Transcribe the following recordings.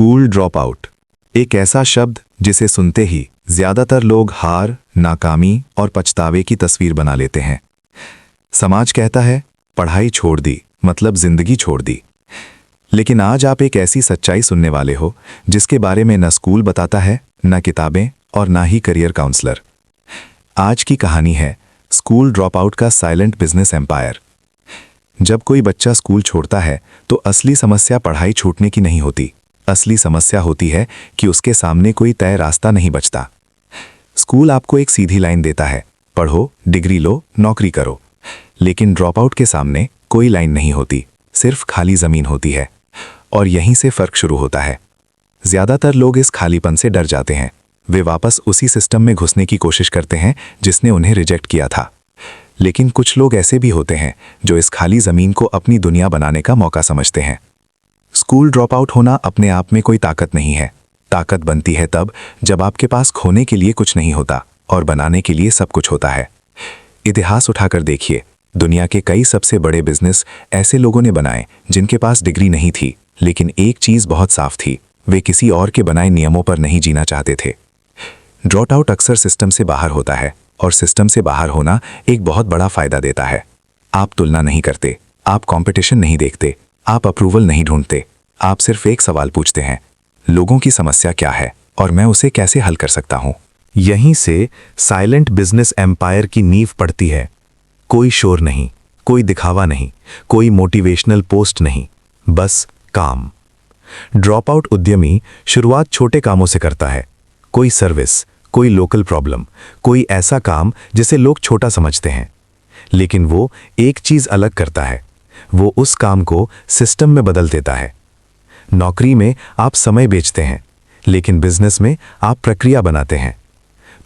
School drop out एक ऐसा शब्द जिसे सुनते ही ज्यादातर लोग हार, नाकामी और पछतावे की तस्वीर बना लेते हैं। समाज कहता है पढ़ाई छोड़ दी मतलब जिंदगी छोड़ दी। लेकिन आज आप एक ऐसी सच्चाई सुनने वाले हो जिसके बारे में न स्कूल बताता है, न किताबें और ना ही करियर काउंसलर। आज की कहानी है स्कूल ड्रॉप आउट का साइलेंट बिजनेस एम्पायर। जब कोई बच्चा स्कूल छोड़ता है तो असली समस्या पढ़ाई छूटने की नहीं होती। असली समस्या होती है कि उसके सामने कोई तय रास्ता नहीं बचता। स्कूल आपको एक सीधी लाइन देता है, पढ़ो, डिग्री लो, नौकरी करो। लेकिन ड्रॉप आउट के सामने कोई लाइन नहीं होती, सिर्फ खाली जमीन होती है। और यहीं से फर्क शुरू होता है। ज्यादातर लोग इस खालीपन से डर जाते हैं। वे वापस उसी सिस्टम में घुसने की कोशिश करते हैं जिसने उन्हें रिजेक्ट किया था। लेकिन कुछ लोग ऐसे भी होते हैं जो इस खाली जमीन को अपनी दुनिया बनाने का मौका समझते हैं। स्कूल ड्रॉप आउट होना अपने आप में कोई ताकत नहीं है। ताकत बनती है तब जब आपके पास खोने के लिए कुछ नहीं होता और बनाने के लिए सब कुछ होता है। इतिहास उठाकर देखिए, दुनिया के कई सबसे बड़े बिजनेस ऐसे लोगों ने बनाए जिनके पास डिग्री नहीं थी, लेकिन एक चीज बहुत साफ थी, वे किसी और के बनाए नियमों पर नहीं जीना चाहते थे। ड्रॉप आउट अक्सर सिस्टम से बाहर होता है और सिस्टम से बाहर होना एक बहुत बड़ा फायदा देता है। आप तुलना नहीं करते, आप कंपटीशन नहीं देखते, आप अप्रूवल नहीं ढूंढते। आप सिर्फ एक सवाल पूछते हैं, लोगों की समस्या क्या है और मैं उसे कैसे हल कर सकता हूं। यहीं से साइलेंट बिजनेस एम्पायर की नींव पड़ती है। कोई शोर नहीं, कोई दिखावा नहीं, कोई मोटिवेशनल पोस्ट नहीं, बस काम। ड्रॉप आउट उद्यमी शुरुआत छोटे कामों से करता है। कोई सर्विस, कोई लोकल प्रॉब्लम, कोई ऐसा काम जिसे लोग छोटा समझते हैं। लेकिन वो एक चीज अलग करता है, वो उस काम को सिस्टम में बदल देता है। नौकरी में आप समय बेचते हैं, लेकिन बिजनेस में आप प्रक्रिया बनाते हैं।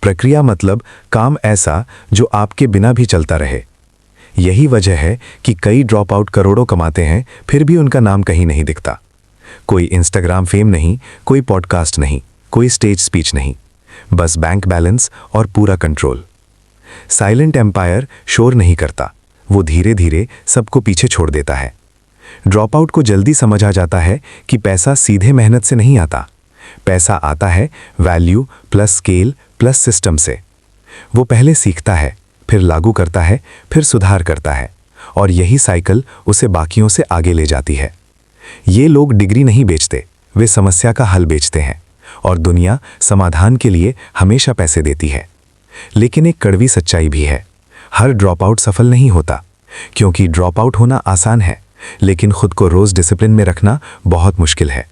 प्रक्रिया मतलब काम ऐसा जो आपके बिना भी चलता रहे। यही वजह है कि कई ड्रॉप आउट करोड़ों कमाते हैं, फिर भी उनका नाम कहीं नहीं दिखता। कोई इंस्टाग्राम फेम नहीं, कोई पॉडकास्ट नहीं, कोई स्टेज स्पीच नहीं, बस बैंक बैलेंस और पूरा कंट्रोल। साइलेंट एम्पायर शोर नहीं करता, वो धीरे धीरे सबको पीछे छोड़ देता है। ड्रॉप आउट को जल्दी समझ आ जाता है कि पैसा सीधे मेहनत से नहीं आता, पैसा आता है value plus scale plus system से। वो पहले सीखता है, फिर लागू करता है, फिर सुधार करता है, और यही साइकिल उसे बाकियों से आगे ले जाती है। ये लोग डिग्री नहीं बेचते, वे समस्या का हल बेचते हैं, और दुनिया समाधान के लिए हमेशा पैसे देती है। लेकिन एक कड़वी सच्चाई भी है, हर ड्रॉप आउट सफल नहीं होता। क्योंकि ड्रॉप आउट होना आसान है, लेकिन खुद को रोज डिसिप्लिन में रखना बहुत मुश्किल है।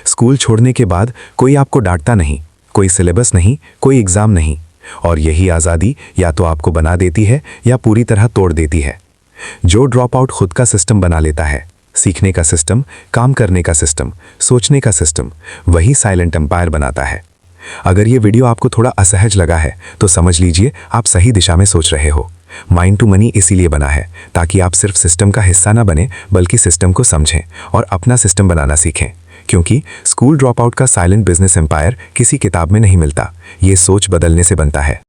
स्कूल छोड़ने के बाद कोई आपको डांटता नहीं, कोई सिलेबस नहीं, कोई एग्जाम नहीं, और यही आज़ादी या तो आपको बना देती है या पूरी तरह तोड़ देती है। जो ड्रॉप आउट खुद का सिस्टम बना लेता है, सीखने का सिस्टम, काम करने का सिस्टम, सोचने का सिस्टम, वही साइलेंट एम्पायर बनाता है। अगर ये वीडियो आपको थोड़ा असहज लगा है तो समझ लीजिए आप सही दिशा में सोच रहे हो। माइंड टू मनी इसीलिए बना है ताकि आप सिर्फ सिस्टम का हिस्सा ना बने, बल्कि सिस्टम को समझें और अपना सिस्टम बनाना सीखें। क्योंकि स्कूल ड्रॉप आउट का साइलेंट बिजनेस एम्पायर किसी किताब में नहीं मिलता, ये सोच बदलने से बनता है।